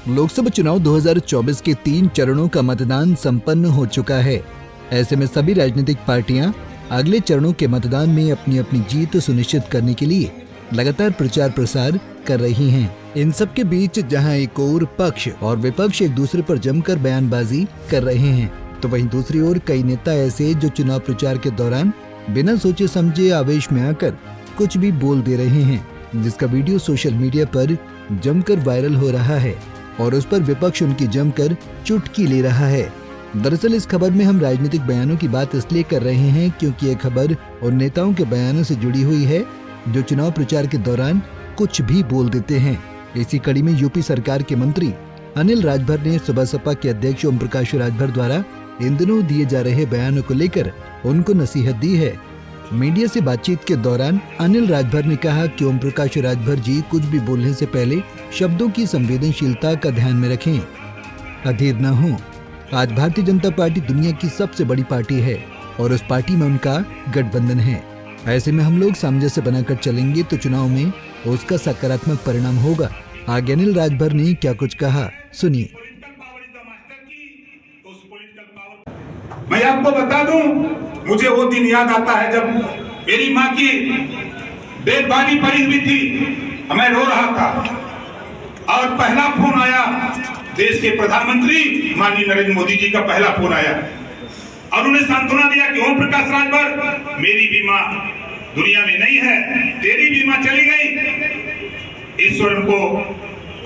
लोकसभा चुनाव 2024 के 3 चरणों का मतदान संपन्न हो चुका है। ऐसे में सभी राजनीतिक पार्टियां अगले चरणों के मतदान में अपनी अपनी जीत सुनिश्चित करने के लिए लगातार प्रचार प्रसार कर रही हैं। इन सब के बीच जहां एक ओर पक्ष और विपक्ष एक दूसरे पर जमकर बयानबाजी कर रहे हैं, तो वहीं दूसरी ओर कई नेता ऐसे जो चुनाव प्रचार के दौरान बिना सोचे समझे आवेश में आकर कुछ भी बोल दे रहे हैं, जिसका वीडियो सोशल मीडिया पर जमकर वायरल हो रहा है और उस पर विपक्ष उनकी जमकर चुटकी ले रहा है। दरअसल इस खबर में हम राजनीतिक बयानों की बात इसलिए कर रहे हैं क्योंकि ये खबर उन नेताओं के बयानों से जुड़ी हुई है जो चुनाव प्रचार के दौरान कुछ भी बोल देते हैं। इसी कड़ी में यूपी सरकार के मंत्री अनिल राजभर ने सुबह सपा के अध्यक्ष ओम प्रकाश राजभर द्वारा इन दिनों दिए जा रहे बयानों को लेकर उनको नसीहत दी है। मीडिया से बातचीत के दौरान अनिल राजभर ने कहा कि ओम प्रकाश राजभर जी कुछ भी बोलने से पहले शब्दों की संवेदनशीलता का ध्यान में रखें, अधीर न हो। आज भारतीय जनता पार्टी दुनिया की सबसे बड़ी पार्टी है और उस पार्टी में उनका गठबंधन है। ऐसे में हम लोग सामंजस्य बनाकर चलेंगे तो चुनाव में उसका सकारात्मक परिणाम होगा। आगे अनिल राजभर ने क्या कुछ कहा, सुनिए। मैं आपको बता दूं, मुझे वो दिन याद आता है जब मेरी माँ की बेबानी पड़ी हुई थी, मैं रो रहा था और पहला फोन आया, देश के प्रधानमंत्री माननीय नरेंद्र मोदी जी का पहला फोन आया और उन्हें सांत्वना दिया कि ओम प्रकाश राजभर, मेरी भी माँ दुनिया में नहीं है, तेरी भी माँ चली गई, ईश्वर उनको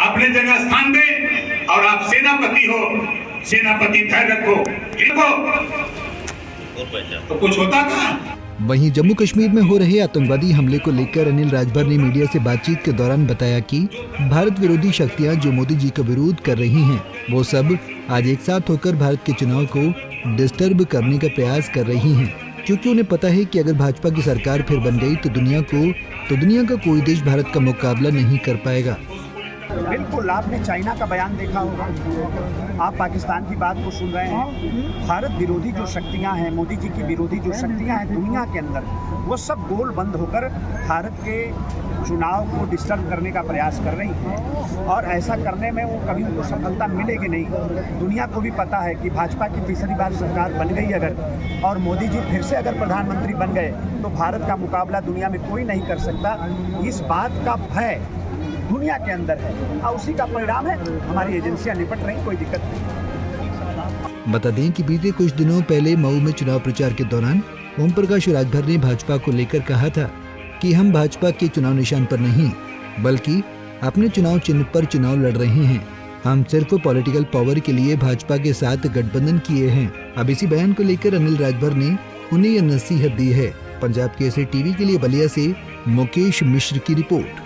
अपने जगह स्थान दे और आप सेनापति हो, सेनापति धैर्य रखो, तो कुछ होता था। वहीं जम्मू कश्मीर में हो रहे आतंकवादी हमले को लेकर अनिल राजभर ने मीडिया से बातचीत के दौरान बताया कि भारत विरोधी शक्तियां जो मोदी जी का विरोध कर रही हैं, वो सब आज एक साथ होकर भारत के चुनाव को डिस्टर्ब करने का प्रयास कर रही हैं, क्योंकि उन्हें पता है कि अगर भाजपा की सरकार फिर बन गई तो दुनिया का कोई देश भारत का मुकाबला नहीं कर पाएगा। बिल्कुल, आपने चाइना का बयान देखा होगा, आप पाकिस्तान की बात को सुन रहे हैं। भारत विरोधी जो शक्तियां हैं, मोदी जी की विरोधी जो शक्तियां हैं दुनिया के अंदर, वो सब गोल बंद होकर भारत के चुनाव को डिस्टर्ब करने का प्रयास कर रही हैं और ऐसा करने में वो कभी उनको सफलता मिलेगी नहीं। दुनिया को भी पता है कि भाजपा की तीसरी बार सरकार बन गई अगर और मोदी जी फिर से अगर प्रधानमंत्री बन गए तो भारत का मुकाबला दुनिया में कोई नहीं कर सकता। इस बात का भय दुनिया के अंदर है और उसी का परिणाम है हमारी एजेंसियां निपट रही, कोई दिक्कत नहीं। बता दें कि बीते कुछ दिनों पहले मऊ में चुनाव प्रचार के दौरान ओम प्रकाश राजभर ने भाजपा को लेकर कहा था कि हम भाजपा के चुनाव निशान पर नहीं बल्कि अपने चुनाव चिन्ह पर चुनाव लड़ रहे हैं। हम सिर्फ पॉलिटिकल पावर के लिए भाजपा के साथ गठबंधन किए हैं। अब इसी बयान को लेकर अनिल राजभर ने उन्हें यह नसीहत दी है। पंजाब केसरी टीवी के लिए बलिया से मुकेश मिश्र की रिपोर्ट।